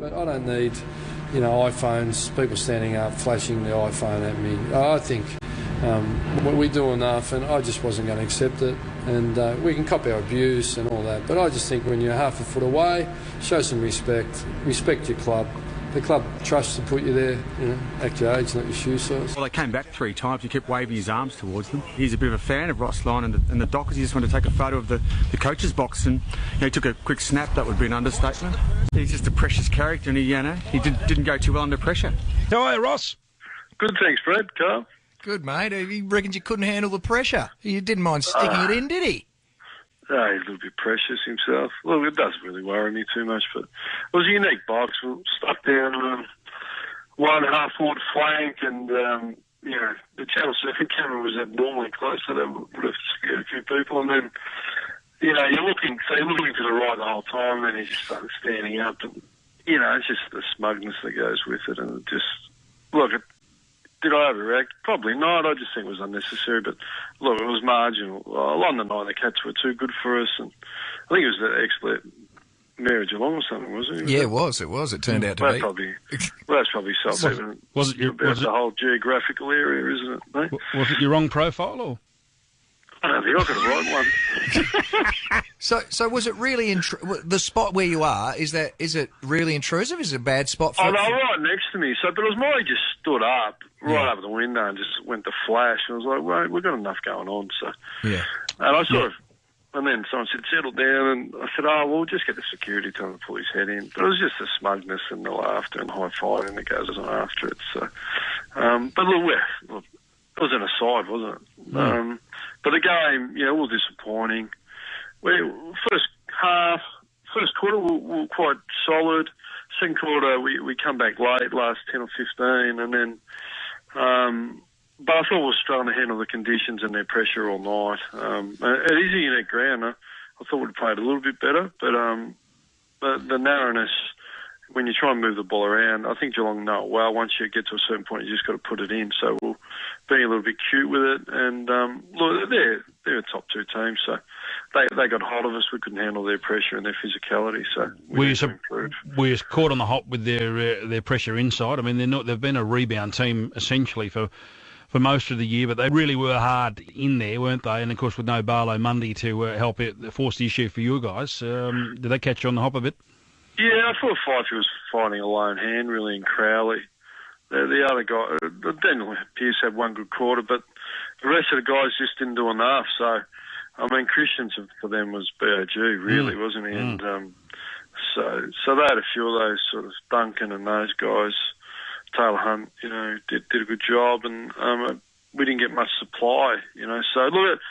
But I don't need, iPhones, people standing up, flashing the iPhone at me. I think we do enough, and I just wasn't going to accept it. And we can cop our abuse and all that, but I just think when you're half a foot away, show some respect your club. The club trusts to put you there, act your age, not your shoe size. Well, they came back 3 times. He kept waving his arms towards them. He's a bit of a fan of Ross Lyon and the Dockers. He just wanted to take a photo of the coach's box, and he took a quick snap. That would be an understatement. He's just a precious character, and he didn't go too well under pressure. How are you, Ross? Good, thanks, Brad. Karl? Good, mate. He reckons you couldn't handle the pressure. He didn't mind sticking it in, did he? He's a little bit precious himself. Look, it doesn't really worry me too much, but it was a unique box. We were stuck down one half-forward flank, and, the channel surfing camera was abnormally close, so that would have scared a few people. And then, you're looking to the right the whole time, and then he just started standing up. And, it's just the smugness that goes with it. And it just, look, did I overreact? Probably not. I just think it was unnecessary. But, look, it was marginal. On the night, the Cats were too good for us. And I think it was the ex-let marriage along or something, wasn't it? Yeah, it was. It turned out to be. That's probably something. Was it the whole geographical area, isn't it, mate? Was it your wrong profile, or? I don't think I got the right one. So was it really the spot where you are? Is it really intrusive? Is it a bad spot for? Oh, no, right next to me. So, but it was more. He just stood up right over the window and just went to flash. And I was like, well, we've got enough going on. So, yeah. And I sort of, and then someone said, settle down, and I said, oh, well, we'll just get the security to pull his head in. But it was just the smugness and the laughter and high-fiving that goes on after it. So, but look, it was an aside, wasn't it? Mm. But the game, was disappointing. First quarter, we were quite solid. Second quarter, we come back late, last 10 or 15, and then, but I thought we were struggling to handle the conditions and their pressure all night. It is a unique ground. I thought we'd played a little bit better, but the narrowness, when you try and move the ball around, I think Geelong know it well. Once you get to a certain point, you just got to put it in. So we're being a little bit cute with it. And look, they're a top 2 team, so they got hold of us. We couldn't handle their pressure and their physicality. So we were caught on the hop with their pressure inside. I mean, they've been a rebound team essentially for most of the year, but they really were hard in there, weren't they? And of course, with no Barlow Monday to help force the issue for you guys, did they catch you on the hop a bit? Yeah, I thought Fifey was fighting a lone hand, really, in Crowley. The other guy, Daniel Pearce had one good quarter, but the rest of the guys just didn't do enough. So, I mean, Christensen for them was BOG, really, wasn't he? And so they had a few of those sort of Duncan and those guys. Taylor Hunt, did a good job, and we didn't get much supply, So, look,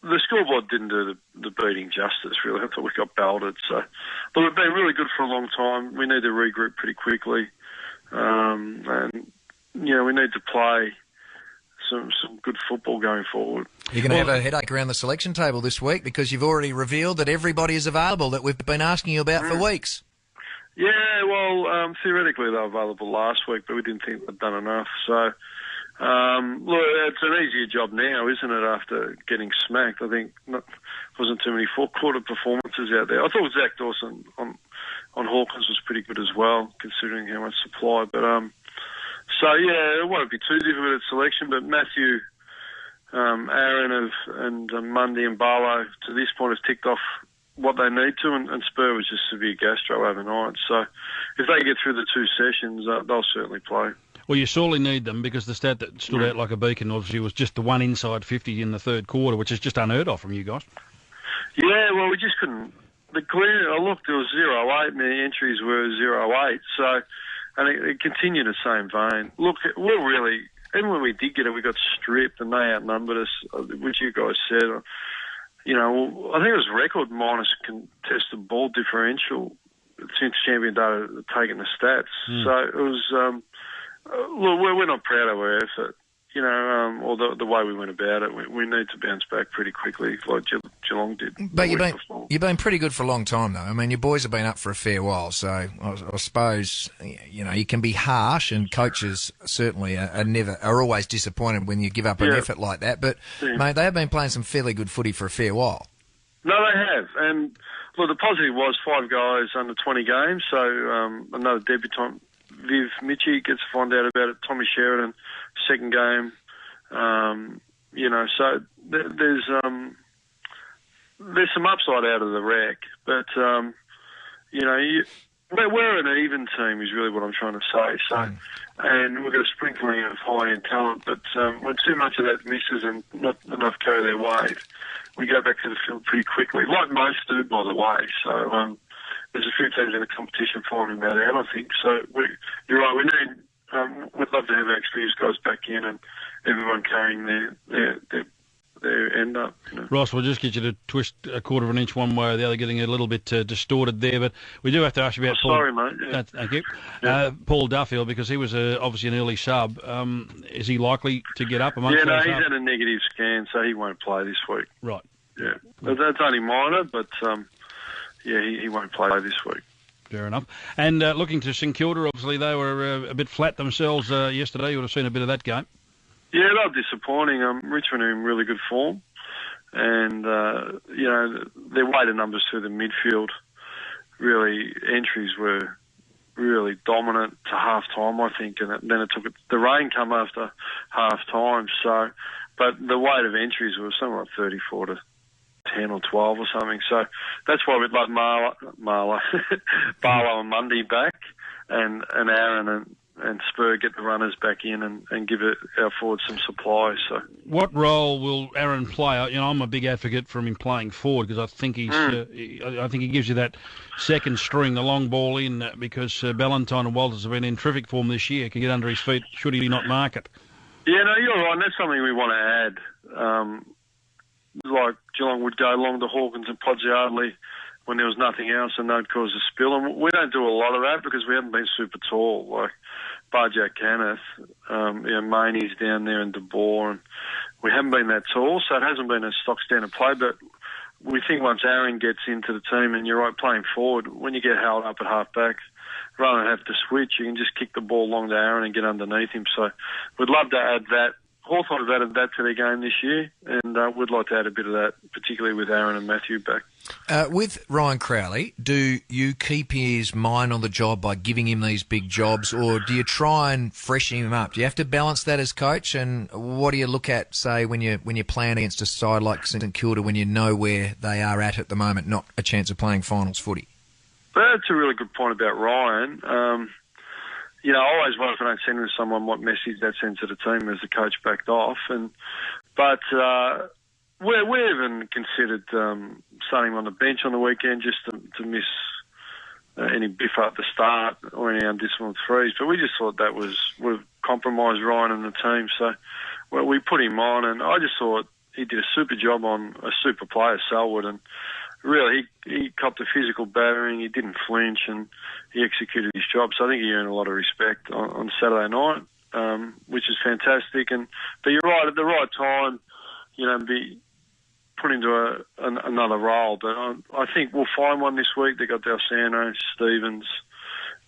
the scoreboard didn't do the beating justice, really. I thought we got belted. So, but we've been really good for a long time. We need to regroup pretty quickly. And, we need to play some good football going forward. You're going to have a headache around the selection table this week because you've already revealed that everybody is available that we've been asking you about for weeks. Yeah, well, theoretically they were available last week, but we didn't think they'd done enough. So, look, it's an easier job now, isn't it, after getting smacked? I think wasn't too many fourth-quarter performances out there. I thought Zach Dawson on Hawkins was pretty good as well, considering how much supply. But so, yeah, it won't be too difficult at selection, but Matthew, Aaron and Mundy and Barlow, to this point, have ticked off what they need to, and Spur was just severe gastro overnight. So if they get through the 2 sessions, they'll certainly play. Well, you sorely need them because the stat that stood out like a beacon obviously was just the one inside 50 in the third quarter, which is just unheard of from you guys. Yeah, well, we just couldn't. The clear, I looked, there was 0-8 and the entries were 0-8. So, and it continued the same vein. Look, we're really, even when we did get it, we got stripped and they outnumbered us, which you guys said. I think it was record minus contested ball differential since Champion Data had taken the stats. So it was, look, we're not proud of our effort, or the way we went about it. We need to bounce back pretty quickly, like Geelong did. But you've been pretty good for a long time, though. I mean, your boys have been up for a fair while, so I suppose you can be harsh, and coaches certainly are always disappointed when you give up an effort like that. But mate, they have been playing some fairly good footy for a fair while. No, they have, and Well, the positive was 5 guys under 20 games, so another debutant, Viv Mitchie, gets to find out about it. Tommy Sheridan, second game. So there's some upside out of the rec, but we're an even team is really what I'm trying to say. So, and we've got a sprinkling of high-end talent, but when too much of that misses and not enough carry their weight, we go back to the field pretty quickly, like most do, by the way. So there's a few teams in the competition finding that out, I think. So you're right, we need. We'd love to have our experienced guys back in and everyone carrying their end up. Ross, we'll just get you to twist a quarter of an inch one way or the other, getting a little bit distorted there. But we do have to ask you about Paul. Sorry, mate. Yeah. Thank you. Yeah. Paul Duffield, because he was obviously an early sub. Is he likely to get up amongst those? He's had a negative scan, so he won't play this week. Right. Yeah. That's only minor, but he won't play this week. Fair enough. And looking to St Kilda, obviously they were a bit flat themselves yesterday. You would have seen a bit of that game. Yeah, they were disappointing. Richmond are in really good form. And, their weighted numbers through the midfield, really, entries were really dominant to half-time, I think. And then it took the rain come after half-time. So, but the weight of entries was somewhere like 34 to 10 or 12 or something. So that's why we'd like Barlow and Mundy back and Aaron and Spur get the runners back in and give our forwards some supply. So, what role will Aaron play? I'm a big advocate for him playing forward because I think I think he gives you that second string, the long ball in, because Ballantyne and Walters have been in terrific form this year. Can get under his feet should he not mark it. Yeah, no, you're right. And that's something we want to add. Like Geelong would go along to Hawkins and Podgiardley when there was nothing else and they'd cause a spill. And we don't do a lot of that because we haven't been super tall, like Barjack Kenneth, Maney's down there and De Boer, and we haven't been that tall, so it hasn't been a stock standard play. But we think once Aaron gets into the team, and you're right, playing forward, when you get held up at half-back, rather than have to switch, you can just kick the ball long to Aaron and get underneath him. So we'd love to add that. Hawthorn have added that to their game this year, and we'd like to add a bit of that, particularly with Aaron and Matthew back. With Ryan Crowley, do you keep his mind on the job by giving him these big jobs, or do you try and freshen him up? Do you have to balance that as coach? And what do you look at, say, when you're playing against a side like St Kilda, when you know where they are at the moment, not a chance of playing finals footy? That's a really good point about Ryan. I always wonder if I don't send to someone what message that sends to the team as the coach backed off. But we even considered starting him on the bench on the weekend just to miss any biff at the start or any undisciplined threes. But we just thought that would have compromised Ryan and the team. So we put him on, and I just thought he did a super job on a super player, Selwood, and really, he copped a physical battering, he didn't flinch, and he executed his job. So I think he earned a lot of respect on Saturday night, which is fantastic. But you're right, at the right time, be put into another role. But I think we'll find one this week. They got Dalsano, Stevens,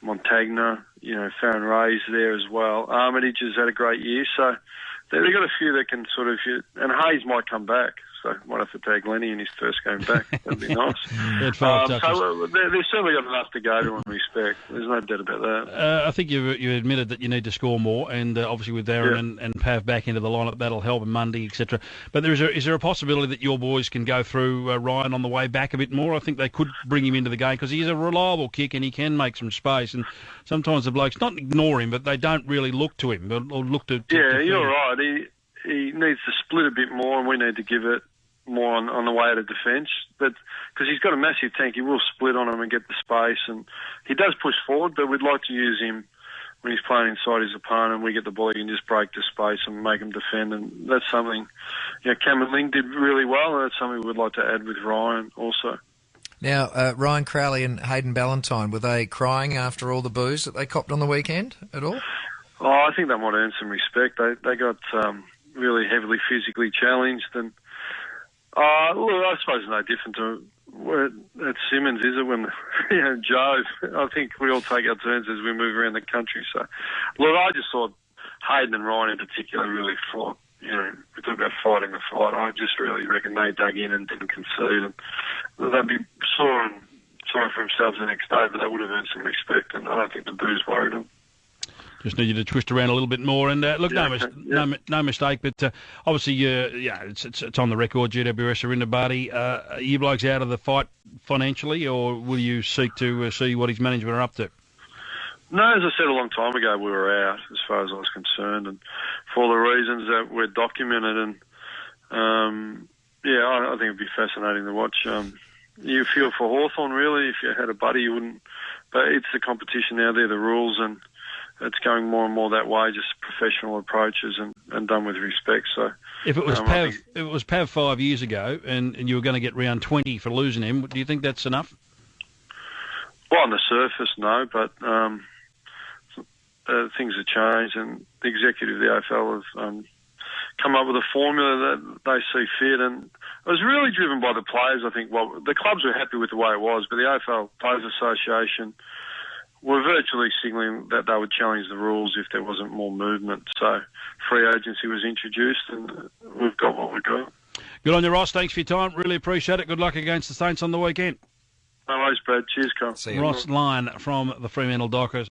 Montagna, Farron Ray's there as well. Armitage has had a great year. So they've got a few that can sort of, and Hayes might come back. So might have to tag Lenny in his first game back. That'd be nice. They've certainly got enough to go to in respect. There's no doubt about that. I think you admitted that you need to score more, and obviously with Aaron and Pav back into the lineup, that'll help, and Mundy, etc. But is there a possibility that your boys can go through Ryan on the way back a bit more? I think they could bring him into the game because he's a reliable kick and he can make some space. And sometimes the blokes not ignore him, but they don't really look to him or look to. You're right. He needs to split a bit more, and we need to give it more on the way to defence. But because he's got a massive tank, he will split on him and get the space, and he does push forward. But we'd like to use him when he's playing inside his opponent. We get the ball, he can just break the space and make him defend, and that's something Cameron Ling did really well, and that's something we'd like to add with Ryan also. Now, Ryan Crowley and Hayden Ballantyne, were they crying after all the boos that they copped on the weekend at all? Oh, I think they might earn some respect. They got really heavily physically challenged, and look, I suppose it's no different to at Simmons, is it? When Joe, I think we all take our turns as we move around the country. So, look, I just thought Hayden and Ryan in particular really fought we talk about fighting the fight. I just really reckon they dug in and didn't concede, and they'd be sorry for themselves the next day, but they would have earned some respect, and I don't think the booze worried them. Just need you to twist around a little bit more. And look, no mistake, but obviously, it's on the record. GWS are in the Hardie. Are you blokes out of the fight financially, or will you seek to see what his management are up to? No, as I said a long time ago, we were out as far as I was concerned, and for all the reasons that were documented. And I think it'd be fascinating to watch. You feel for Hawthorn, really. If you had a buddy, you wouldn't. But it's the competition now. They're the rules, and it's going more and more that way, just professional approaches and done with respect. So, if it was Pav 5 years ago, and you were going to get round 20 for losing him, do you think that's enough? Well, on the surface, no, but things have changed, and the executive of the AFL have come up with a formula that they see fit, and it was really driven by the players. I think the clubs were happy with the way it was, but the AFL Players Association were virtually signalling that they would challenge the rules if there wasn't more movement. So free agency was introduced, and we've got what we've got. Good on you, Ross. Thanks for your time. Really appreciate it. Good luck against the Saints on the weekend. No worries, Brad. Cheers, Karl. Ross Lyon from the Fremantle Dockers.